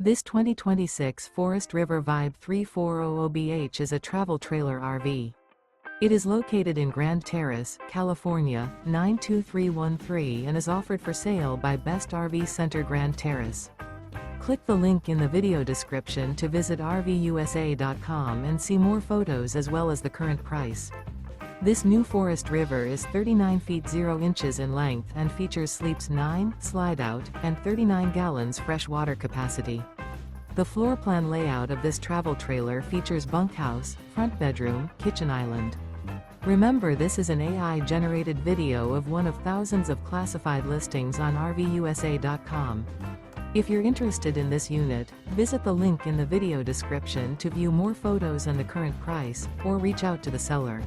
This 2026 Forest River Vibe 3400BH is a travel trailer RV. It is located in Grand Terrace, California, 92313 and is offered for sale by Best RV Center Grand Terrace. Click the link in the video description to visit RVUSA.com and see more photos as well as the current price. This new Forest River is 39 feet 0 inches in length and features sleeps 9, Slideout, and 39 gallons fresh water capacity. The floor plan layout of this travel trailer features bunkhouse, front bedroom, kitchen island. Remember, this is an AI-generated video of one of thousands of classified listings on RVUSA.com. If you're interested in this unit, visit the link in the video description to view more photos and the current price, or reach out to the seller.